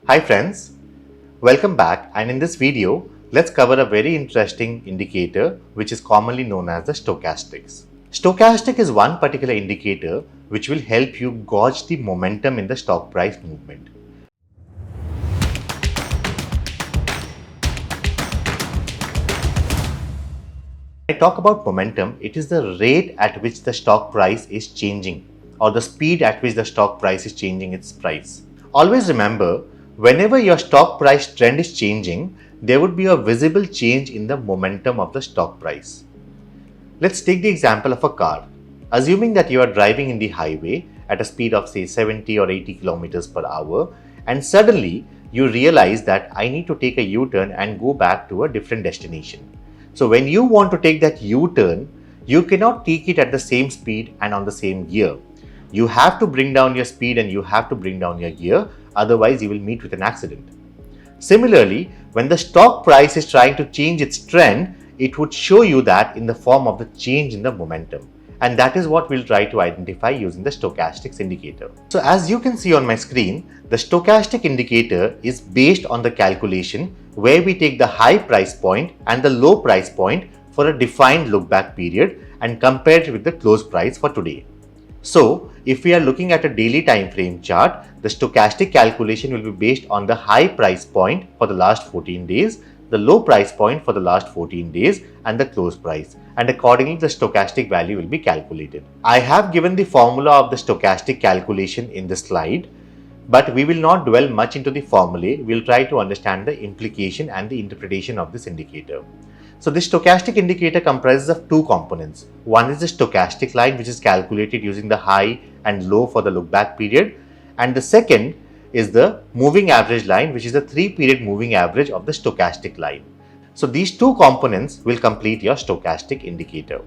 Hi friends, welcome back, and in this video, let's cover a very interesting indicator which is commonly known as the stochastics. Stochastic is one particular indicator which will help you gauge the momentum in the stock price movement. When I talk about momentum, it is the rate at which the stock price is changing or the speed at which the stock price is changing its price. Always remember, whenever your stock price trend is changing, there would be a visible change in the momentum of the stock price. Let's take the example of a car. Assuming that you are driving in the highway at a speed of say 70 or 80 kilometers per hour, and suddenly you realize that I need to take a U-turn and go back to a different destination. So when you want to take that U-turn, you cannot take it at the same speed and on the same gear. You have to bring down your speed and you have to bring down your gear, otherwise you will meet with an accident. Similarly, when the stock price is trying to change its trend, it would show you that in the form of the change in the momentum. And that is what we'll try to identify using the stochastics indicator. So as you can see on my screen, the stochastic indicator is based on the calculation where we take the high price point and the low price point for a defined look back period and compare it with the close price for today. So if we are looking at a daily time frame chart, the stochastic calculation will be based on the high price point for the last 14 days, the low price point for the last 14 days and the close price, and accordingly the stochastic value will be calculated. I have given the formula of the stochastic calculation in the slide, but we will not dwell much into the formulae. We'll try to understand the implication and the interpretation of this indicator. So this stochastic indicator comprises of two components. One is the stochastic line, which is calculated using the high and low for the look back period, and the second is the moving average line, which is the 3-period moving average of the stochastic line. So these two components will complete your stochastic indicator.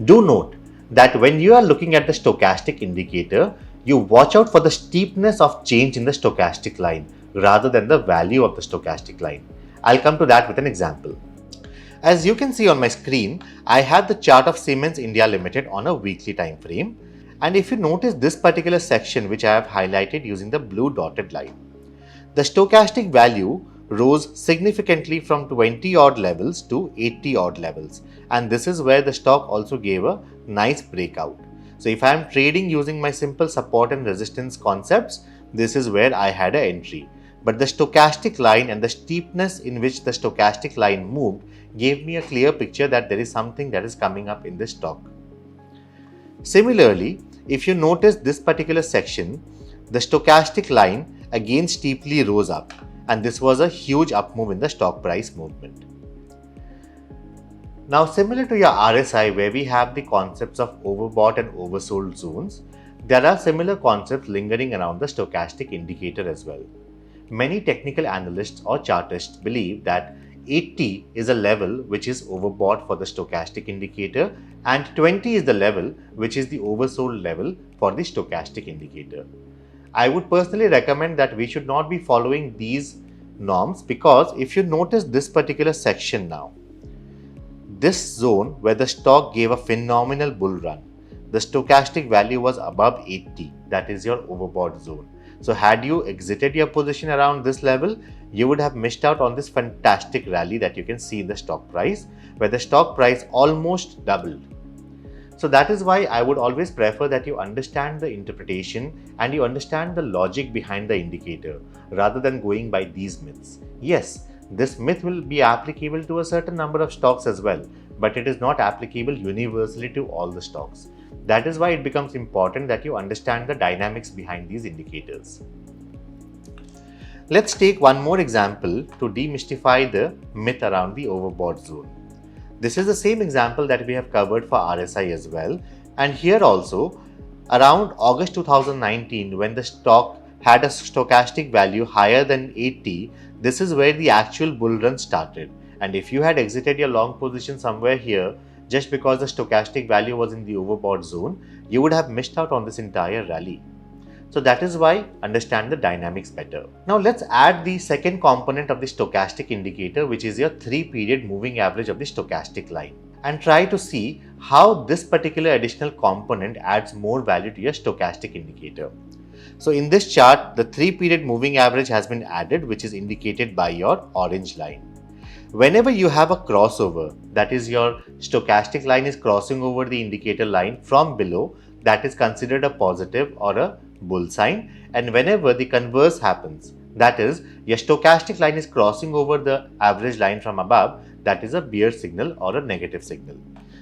Do note that when you are looking at the stochastic indicator, you watch out for the steepness of change in the stochastic line rather than the value of the stochastic line. I'll come to that with an example. As you can see on my screen, I have the chart of Siemens India Limited on a weekly time frame. And if you notice this particular section which I have highlighted using the blue dotted line, the stochastic value rose significantly from 20 odd levels to 80 odd levels, and this is where the stock also gave a nice breakout. So if I am trading using my simple support and resistance concepts, this is where I had an entry. But the stochastic line and the steepness in which the stochastic line moved gave me a clear picture that there is something that is coming up in this stock. Similarly, if you notice this particular section, the stochastic line again steeply rose up, and this was a huge up move in the stock price movement. Now, similar to your RSI where we have the concepts of overbought and oversold zones, there are similar concepts lingering around the stochastic indicator as well. Many technical analysts or chartists believe that 80 is a level which is overbought for the stochastic indicator and 20 is the level which is the oversold level for the stochastic indicator. I would personally recommend that we should not be following these norms, because if you notice this particular section now, this zone where the stock gave a phenomenal bull run, the stochastic value was above 80, that is your overbought zone. So had you exited your position around this level, you would have missed out on this fantastic rally that you can see in the stock price, where the stock price almost doubled. So that is why I would always prefer that you understand the interpretation and you understand the logic behind the indicator rather than going by these myths. Yes, this myth will be applicable to a certain number of stocks as well, but it is not applicable universally to all the stocks. That is why it becomes important that you understand the dynamics behind these indicators. Let's take one more example to demystify the myth around the overbought zone. This is the same example that we have covered for RSI as well, and here also around August 2019, when the stock had a stochastic value higher than 80, this is where the actual bull run started. And if you had exited your long position somewhere here just because the stochastic value was in the overbought zone, you would have missed out on this entire rally. So that is why understand the dynamics better. Now let's add the second component of the stochastic indicator, which is your 3-period moving average of the stochastic line, and try to see how this particular additional component adds more value to your stochastic indicator. So in this chart, the 3-period moving average has been added, which is indicated by your orange line. Whenever you have a crossover, that is your stochastic line is crossing over the indicator line from below, that is considered a positive or a bull sign. And whenever the converse happens, that is your stochastic line is crossing over the average line from above, that is a bear signal or a negative signal.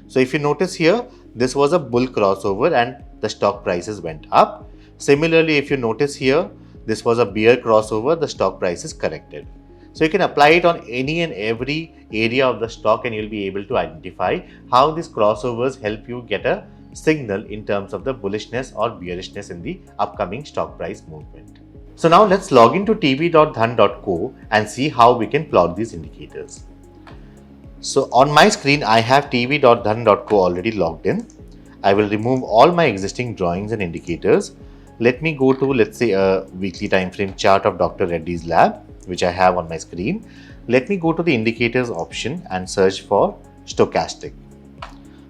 So if you notice here, this was a bull crossover and the stock prices went up. Similarly, if you notice here, this was a bear crossover, the stock price is corrected. So you can apply it on any and every area of the stock and you'll be able to identify how these crossovers help you get a signal in terms of the bullishness or bearishness in the upcoming stock price movement. So now let's log into tv.dhan.co and see how we can plot these indicators. So on my screen, I have tv.dhan.co already logged in. I will remove all my existing drawings and indicators. Let me go to, let's say, a weekly time frame chart of Dr. Reddy's lab, which I have on my screen. Let me go to the indicators option and search for stochastic.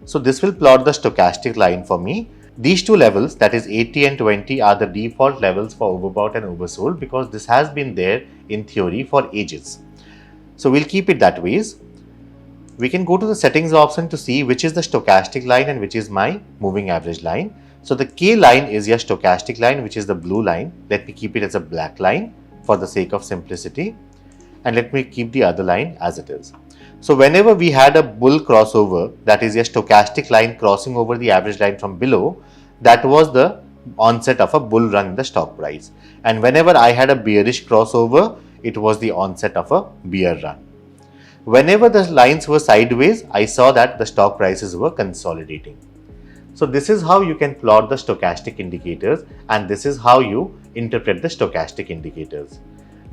So this will plot the stochastic line for me. These two levels, that is 80 and 20, are the default levels for overbought and oversold because this has been there in theory for ages. So we'll keep it that ways. We can go to the settings option to see which is the stochastic line and which is my moving average line. So the K line is your stochastic line, which is the blue line. Let me keep it as a black line for the sake of simplicity. And let me keep the other line as it is. So whenever we had a bull crossover, that is your stochastic line crossing over the average line from below, that was the onset of a bull run in the stock price. And whenever I had a bearish crossover, it was the onset of a bear run. Whenever the lines were sideways, I saw that the stock prices were consolidating. So this is how you can plot the stochastic indicators and this is how you interpret the stochastic indicators.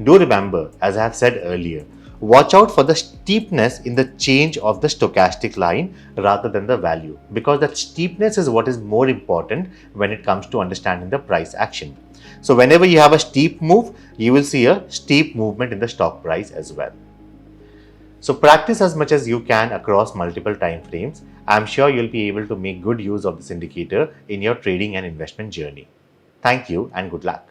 Do remember, as I have said earlier, watch out for the steepness in the change of the stochastic line rather than the value, because that steepness is what is more important when it comes to understanding the price action. So whenever you have a steep move, you will see a steep movement in the stock price as well. So practice as much as you can across multiple time frames. I'm sure you'll be able to make good use of this indicator in your trading and investment journey. Thank you and good luck.